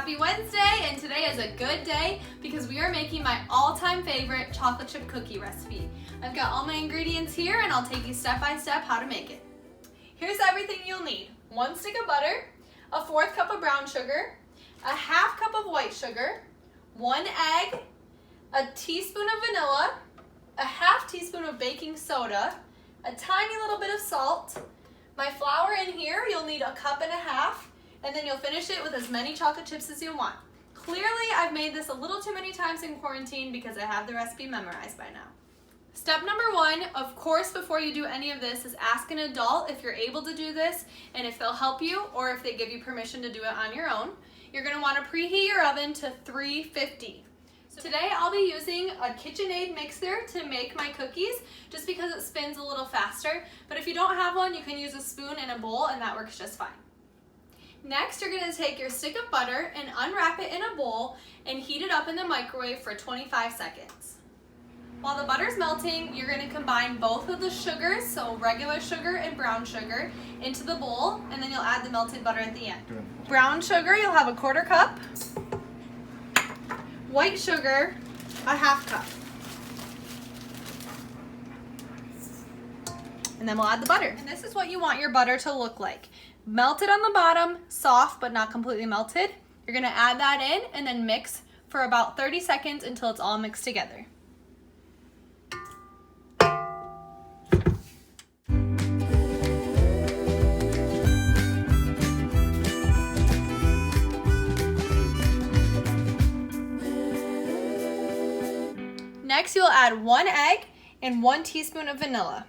Happy Wednesday, and today is a good day because we are making my all-time favorite chocolate chip cookie recipe. I've got all my ingredients here and I'll take you step by step how to make it. Here's everything you'll need. 1 stick of butter, a 1/4 cup of brown sugar, a 1/2 cup of white sugar, 1 egg, a teaspoon of vanilla, a 1/2 teaspoon of baking soda, a tiny little bit of salt. My flour in here, you'll need 1.5 cups, and then you'll finish it with as many chocolate chips as you want. Clearly, I've made this a little too many times in quarantine because I have the recipe memorized by now. Step number 1, of course, before you do any of this, is ask an adult if you're able to do this and if they'll help you or if they give you permission to do it on your own. You're going to want to preheat your oven to 350. So today I'll be using a KitchenAid mixer to make my cookies just because it spins a little faster. But if you don't have one, you can use a spoon and a bowl and that works just fine. Next, you're going to take your stick of butter and unwrap it in a bowl and heat it up in the microwave for 25 seconds. While the butter's melting, you're going to combine both of the sugars, so regular sugar and brown sugar, into the bowl, and then you'll add the melted butter at the end. Brown sugar, you'll have a 1/4 cup. White sugar, a 1/2 cup. And then we'll add the butter. And this is what you want your butter to look like. Melted on the bottom, soft but not completely melted. You're gonna add that in and then mix for about 30 seconds until it's all mixed together. Next, you'll add 1 egg and 1 teaspoon of vanilla.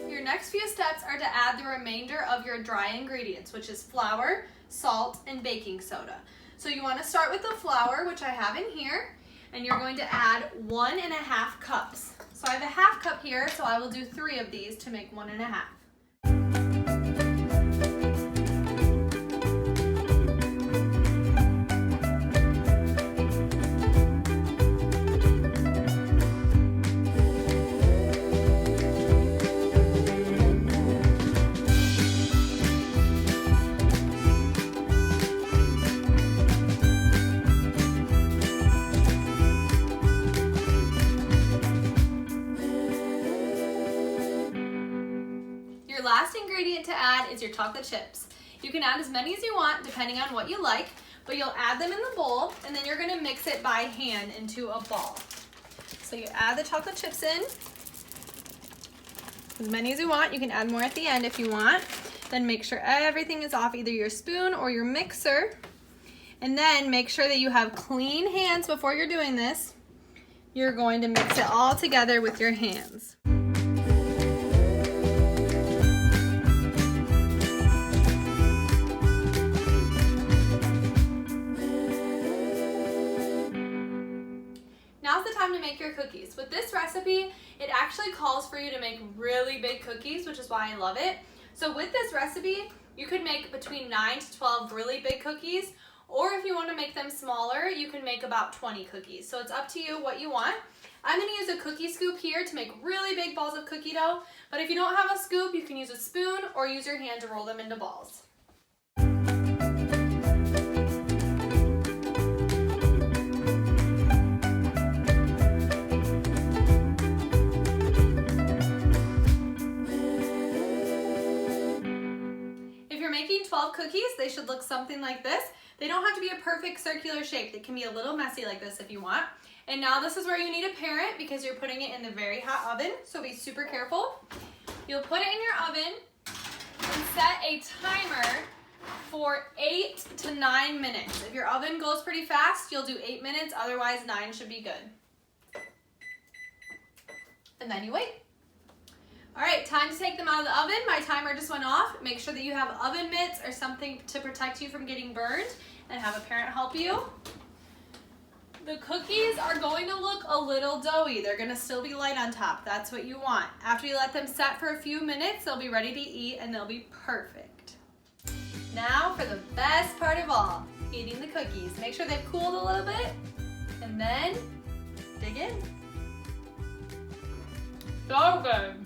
Your next few steps are to add the remainder of your dry ingredients, which is flour, salt, and baking soda. So you want to start with the flour, which I have in here, and you're going to add 1.5 cups. So I have a 1/2 cup here, so I will do 3 of these to make 1.5. Your last ingredient to add is your chocolate chips. You can add as many as you want depending on what you like, but you'll add them in the bowl and then you're going to mix it by hand into a ball. So you add the chocolate chips in, as many as you want. You can add more at the end if you want. Then make sure everything is off either your spoon or your mixer. And then make sure that you have clean hands before you're doing this. You're going to mix it all together with your hands. Now's the time to make your cookies. With this recipe, it actually calls for you to make really big cookies, which is why I love it. So with this recipe, you could make between 9 to 12 really big cookies, or if you want to make them smaller, you can make about 20 cookies. So it's up to you what you want. I'm going to use a cookie scoop here to make really big balls of cookie dough, but if you don't have a scoop, you can use a spoon or use your hand to roll them into balls. Making 12 cookies, they should look something like this. They don't have to be a perfect circular shape. They can be a little messy like this if you want. And now this is where you need a parent because you're putting it in the very hot oven, so be super careful. You'll put it in your oven and set a timer for 8 to 9 minutes. If your oven goes pretty fast, you'll do 8 minutes, otherwise 9 should be good. And then you wait. All right, time to take them out of the oven. My timer just went off. Make sure that you have oven mitts or something to protect you from getting burned and have a parent help you. The cookies are going to look a little doughy. They're gonna still be light on top. That's what you want. After you let them set for a few minutes, they'll be ready to eat and they'll be perfect. Now for the best part of all, eating the cookies. Make sure they've cooled a little bit, and then dig in. So good.